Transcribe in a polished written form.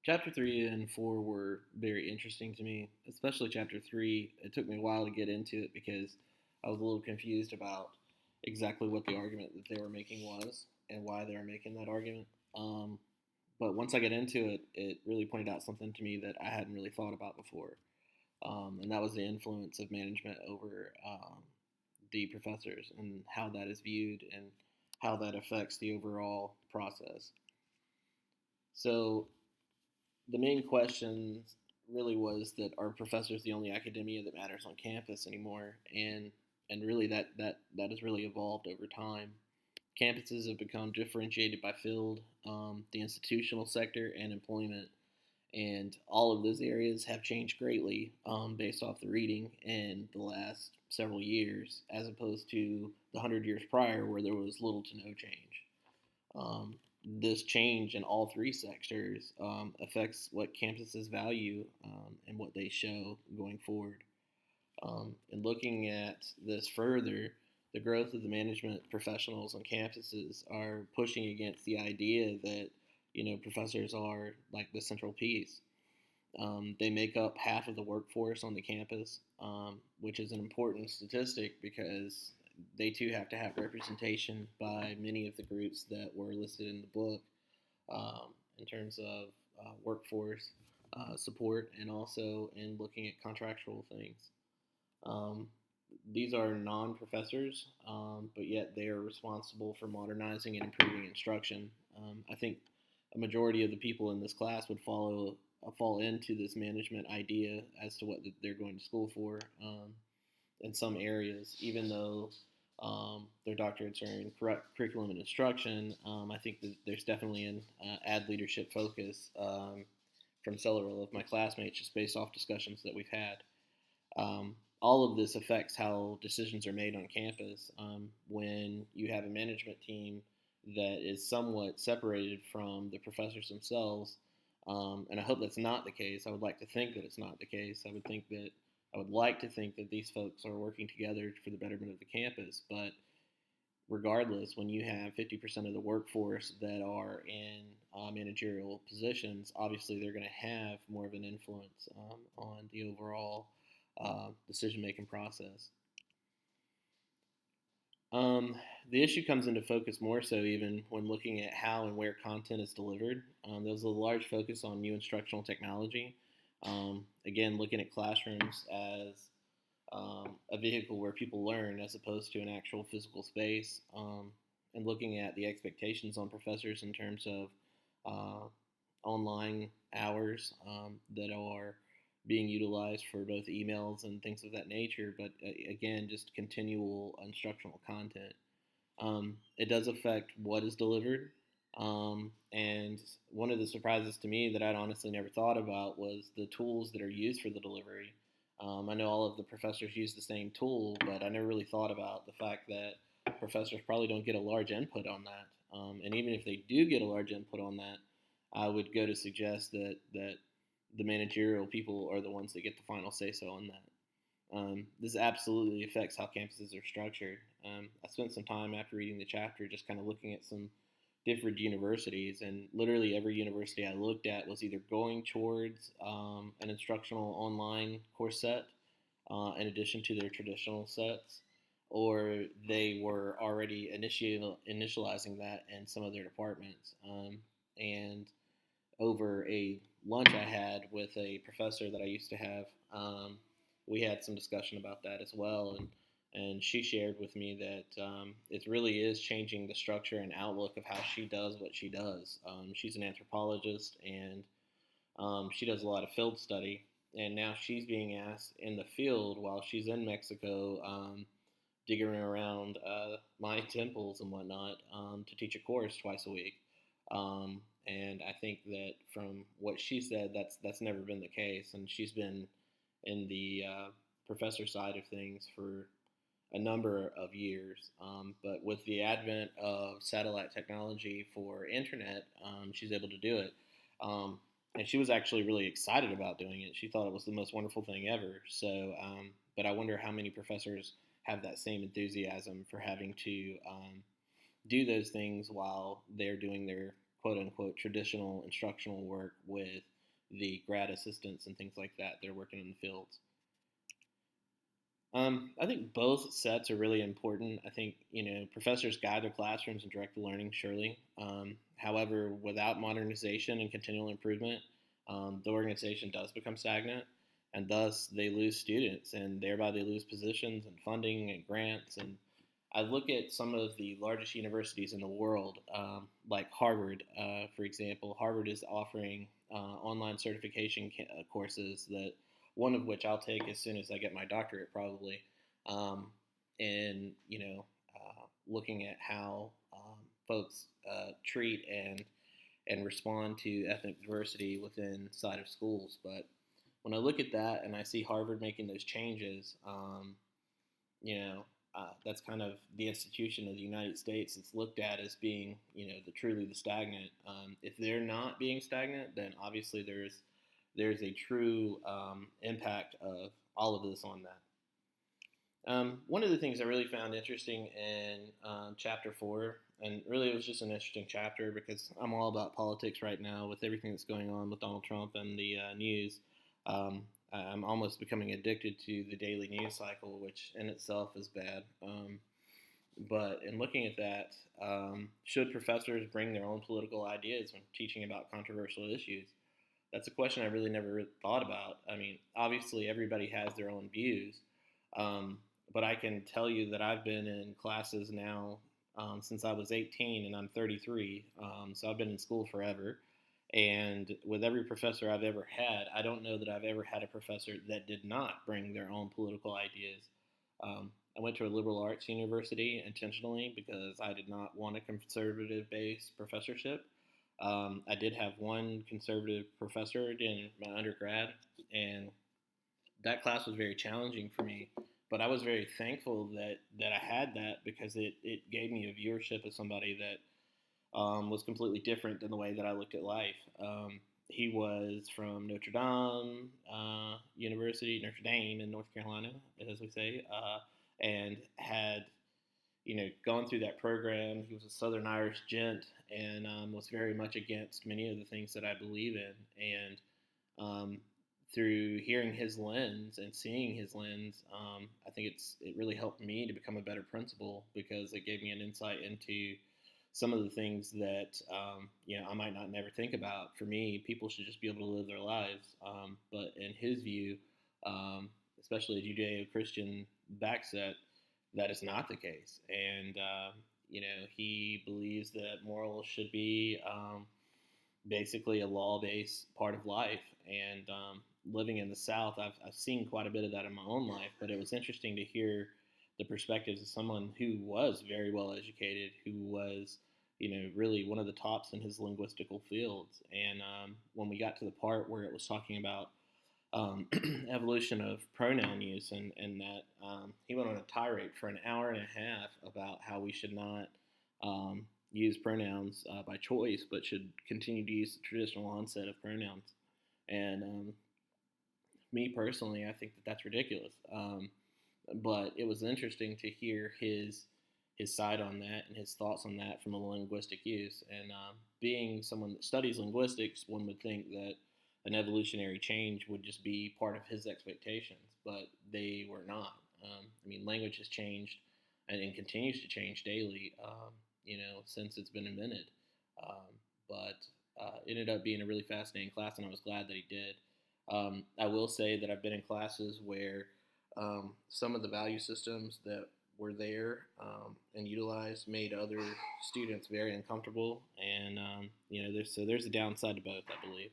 Chapter 3 and 4 were very interesting to me, especially Chapter 3. It took me a while to get into it because I was a little confused about exactly what the argument that they were making was and why they were making that argument. Um, but once I get into it, it really pointed out something to me that I hadn't really thought about before, and that was the influence of management over the professors and how that is viewed and how that affects the overall process. So the main question really was that are professors the only academia that matters on campus anymore? And really that has really evolved over time. Campuses have become differentiated by field, the institutional sector, and employment. And all of those areas have changed greatly based off the reading in the last several years, as opposed to the 100 years prior, where there was little to no change. Um, this change in all three sectors affects what campuses value and what they show going forward. And looking at this further, the growth of the management professionals on campuses are pushing against the idea that professors are like the central piece. They make up half of the workforce on the campus, which is an important statistic because they too have to have representation by many of the groups that were listed in the book in terms of workforce support and also in looking at contractual things. Um, these are non professors, but yet they are responsible for modernizing and improving instruction. I think a majority of the people in this class would fall into this management idea as to what they're going to school for in some areas, even though their doctorates are in curriculum and instruction. I think that there's definitely an ad leadership focus from several of my classmates just based off discussions that we've had. Um, all of this affects how decisions are made on campus when you have a management team that is somewhat separated from the professors themselves. And I hope that's not the case. I would like to think that it's not the case. I would like to think that these folks are working together for the betterment of the campus. But regardless, when you have 50% of the workforce that are in managerial positions, obviously they're going to have more of an influence on the overall decision making process. Um, the issue comes into focus more so even when looking at how and where content is delivered. There's a large focus on new instructional technology. Again, looking at classrooms as a vehicle where people learn as opposed to an actual physical space, and looking at the expectations on professors in terms of online hours that are being utilized for both emails and things of that nature, but again, just continual instructional content. It does affect what is delivered. And one of the surprises to me that I'd honestly never thought about was the tools that are used for the delivery. I know all of the professors use the same tool, but I never really thought about the fact that professors probably don't get a large input on that. And even if they do get a large input on that, I would go to suggest that the managerial people are the ones that get the final say so on that. This absolutely affects how campuses are structured. I spent some time after reading the chapter just kind of looking at some different universities, and literally every university I looked at was either going towards an instructional online course set in addition to their traditional sets, or they were already initializing that in some of their departments. And over a lunch I had with a professor that I used to have, we had some discussion about that as well, and she shared with me that it really is changing the structure and outlook of how she does what she does. She's an anthropologist, and she does a lot of field study, and now she's being asked in the field while she's in Mexico, digging around Mayan temples and whatnot, to teach a course twice a week. And I think that from what she said, that's never been the case, and she's been in the professor side of things for a number of years. But with the advent of satellite technology for internet, she's able to do it. And she was actually really excited about doing it. She thought it was the most wonderful thing ever. So, but I wonder how many professors have that same enthusiasm for having to do those things while they're doing their quote unquote traditional instructional work with the grad assistants and things like that that are working in the fields. I think both sets are really important. I think professors guide their classrooms and direct the learning, surely. However, without modernization and continual improvement, the organization does become stagnant, and thus they lose students, and thereby they lose positions and funding and grants. And I look at some of the largest universities in the world, like Harvard, for example. Harvard is offering online certification courses that one of which I'll take as soon as I get my doctorate, probably. And looking at how folks treat and respond to ethnic diversity within side of schools. But when I look at that and I see Harvard making those changes, that's kind of the institution of the United States. It's looked at as being, truly the stagnant. If they're not being stagnant, then obviously there's a true impact of all of this on that. One of the things I really found interesting in chapter 4, and really it was just an interesting chapter because I'm all about politics right now with everything that's going on with Donald Trump and the news. I'm almost becoming addicted to the daily news cycle, which in itself is bad. But in looking at that, should professors bring their own political ideas when teaching about controversial issues? That's a question I really never thought about. I mean, obviously everybody has their own views, but I can tell you that I've been in classes now since I was 18 and I'm 33, so I've been in school forever. And with every professor I've ever had, I don't know that I've ever had a professor that did not bring their own political ideas. I went to a liberal arts university intentionally because I did not want a conservative-based professorship. I did have one conservative professor in my undergrad, and that class was very challenging for me. But I was very thankful that I had that because it gave me a viewership of somebody that was completely different than the way that I looked at life. He was from Notre Dame University, Notre Dame in North Carolina, as we say, and had gone through that program. He was a Southern Irish gent and was very much against many of the things that I believe in. And through hearing his lens and seeing his lens, I think it really helped me to become a better principal because it gave me an insight into some of the things that I might not never think about. For me, people should just be able to live their lives. But in his view, especially a Judeo-Christian backset, that is not the case. And he believes that morals should be basically a law-based part of life. And living in the South, I've seen quite a bit of that in my own life. But it was interesting to hear the perspectives of someone who was very well educated, who was, really one of the tops in his linguistical fields. And when we got to the part where it was talking about evolution of pronoun use, and that he went on a tirade for an hour and a half about how we should not use pronouns by choice, but should continue to use the traditional onset of pronouns. And me personally, I think that that's ridiculous. But it was interesting to hear his side on that and his thoughts on that from a linguistic use. And being someone that studies linguistics, one would think that an evolutionary change would just be part of his expectations, but they were not. Language has changed and continues to change daily, since it's been invented. But it ended up being a really fascinating class, and I was glad that he did. I will say that I've been in classes where some of the value systems that were there and utilized made other students very uncomfortable, and there's a downside to both, I believe.